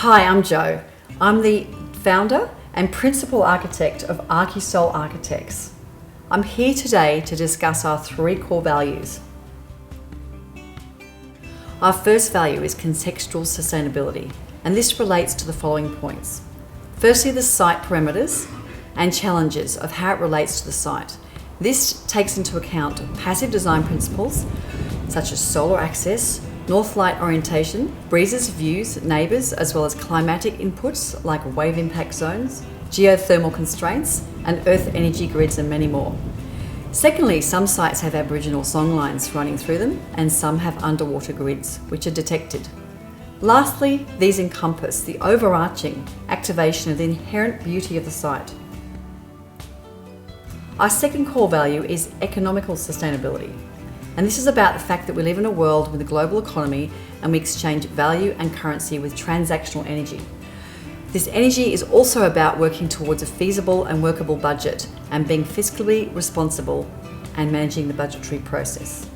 Hi, I'm Jo. I'm the founder and principal architect of Archisoul Architects. I'm here today to discuss our 3 core values. Our first value is contextual sustainability, and this relates to the following points. Firstly, the site parameters and challenges of how it relates to the site. This takes into account passive design principles such as solar access, north light orientation, breezes, views, neighbours, as well as climatic inputs like wave impact zones, geothermal constraints, and earth energy grids, and many more. Secondly, some sites have Aboriginal songlines running through them, and some have underwater grids, which are detected. Lastly, these encompass the overarching activation of the inherent beauty of the site. Our second core value is economical sustainability. And this is about the fact that we live in a world with a global economy and we exchange value and currency with transactional energy. This energy is also about working towards a feasible and workable budget and being fiscally responsible and managing the budgetary process.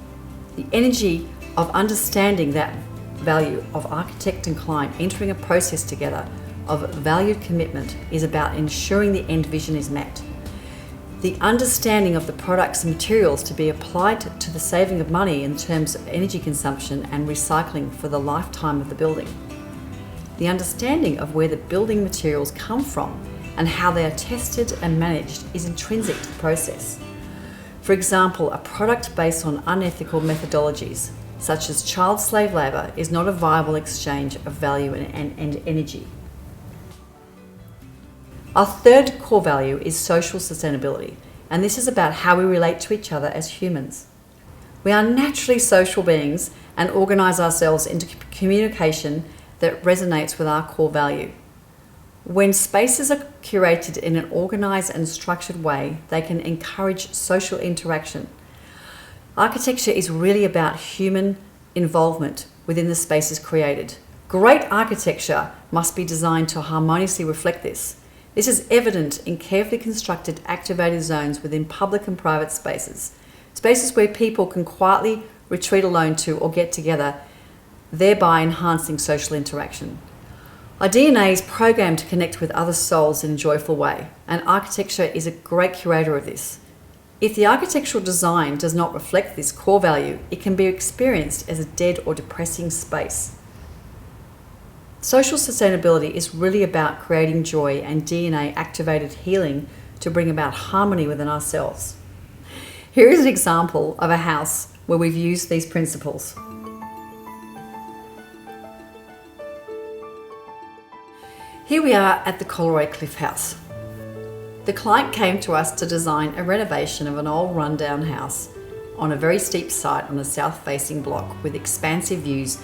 The energy of understanding that value of architect and client entering a process together of valued commitment is about ensuring the end vision is met. The understanding of the products and materials to be applied to the saving of money in terms of energy consumption and recycling for the lifetime of the building. The understanding of where the building materials come from and how they are tested and managed is intrinsic to the process. For example, a product based on unethical methodologies, such as child slave labour, is not a viable exchange of value and energy. Our third core value is social sustainability, and this is about how we relate to each other as humans. We are naturally social beings and organise ourselves into communication that resonates with our core value. When spaces are curated in an organised and structured way, they can encourage social interaction. Architecture is really about human involvement within the spaces created. Great architecture must be designed to harmoniously reflect this. This is evident in carefully constructed activated zones within public and private spaces, spaces where people can quietly retreat alone to or get together, thereby enhancing social interaction. Our DNA is programmed to connect with other souls in a joyful way, and architecture is a great curator of this. If the architectural design does not reflect this core value, it can be experienced as a dead or depressing space. Social sustainability is really about creating joy and DNA-activated healing to bring about harmony within ourselves. Here is an example of a house where we've used these principles. Here we are at the Coleroy Cliff House. The client came to us to design a renovation of an old rundown house on a very steep site on a south-facing block with expansive views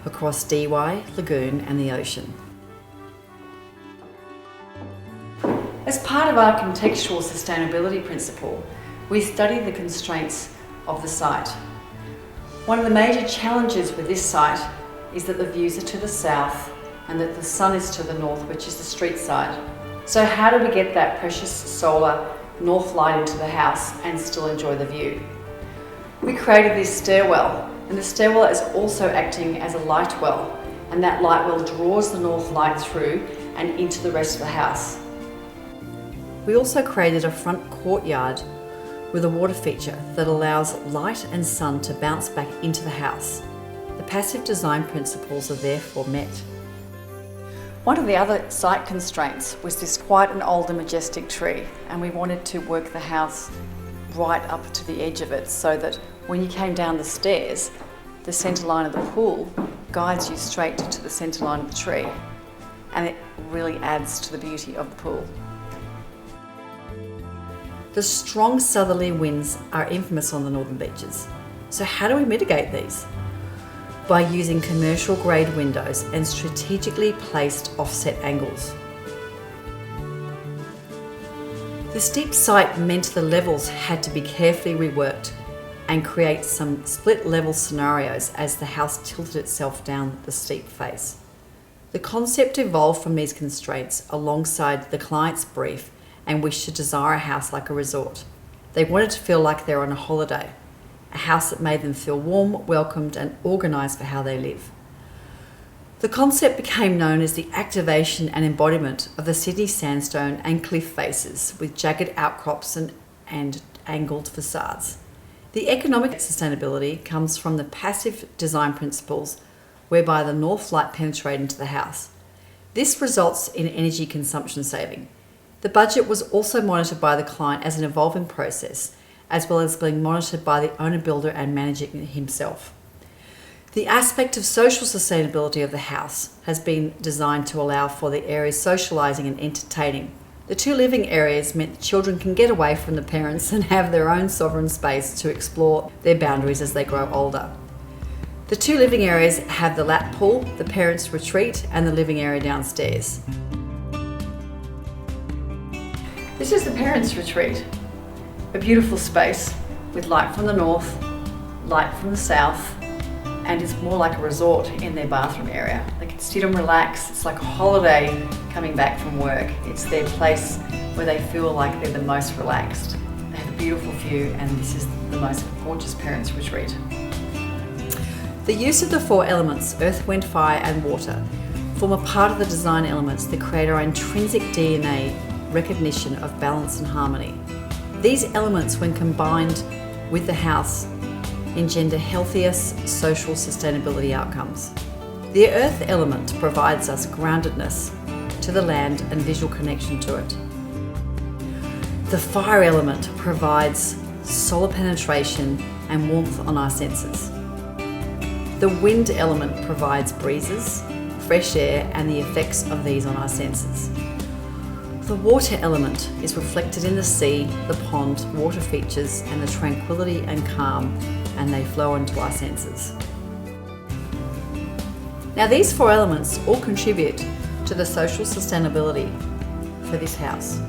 across Dee Why, Lagoon and the ocean. As part of our contextual sustainability principle, we study the constraints of the site. One of the major challenges with this site is that the views are to the south and that the sun is to the north, which is the street side. So how do we get that precious solar north light into the house and still enjoy the view? We created this stairwell, and the stairwell is also acting as a light well, and that light well draws the north light through and into the rest of the house. We also created a front courtyard with a water feature that allows light and sun to bounce back into the house. The passive design principles are therefore met. One of the other site constraints was this quite an old and majestic tree, and we wanted to work the house right up to the edge of it so that when you came down the stairs, the centre line of the pool guides you straight to the centre line of the tree, and it really adds to the beauty of the pool. The strong southerly winds are infamous on the northern beaches. So how do we mitigate these? By using commercial grade windows and strategically placed offset angles. The steep site meant the levels had to be carefully reworked and create some split level scenarios as the house tilted itself down the steep face. The concept evolved from these constraints alongside the client's brief and wish to desire a house like a resort. They wanted to feel like they're on a holiday, a house that made them feel warm, welcomed and organised for how they live. The concept became known as the activation and embodiment of the Sydney sandstone and cliff faces with jagged outcrops and angled facades. The economic sustainability comes from the passive design principles whereby the north light penetrates into the house. This results in energy consumption saving. The budget was also monitored by the client as an evolving process, as well as being monitored by the owner builder and managing it himself. The aspect of social sustainability of the house has been designed to allow for the areas socialising and entertaining. The two living areas meant the children can get away from the parents and have their own sovereign space to explore their boundaries as they grow older. The two living areas have the lap pool, the parents' retreat, and the living area downstairs. This is the parents' retreat, a beautiful space with light from the north, light from the south, and it's more like a resort in their bathroom area. They can sit and relax. It's like a holiday coming back from work. It's their place where they feel like they're the most relaxed. They have a beautiful view, and this is the most gorgeous parents' retreat. The use of the four elements, earth, wind, fire, and water, form a part of the design elements that create our intrinsic DNA recognition of balance and harmony. These elements, when combined with the house, engender healthier social sustainability outcomes. The earth element provides us groundedness to the land and visual connection to it. The fire element provides solar penetration and warmth on our senses. The wind element provides breezes, fresh air, and the effects of these on our senses. The water element is reflected in the sea, the pond, water features, and the tranquility and calm, and they flow into our senses. Now, these four elements all contribute to the social sustainability for this house.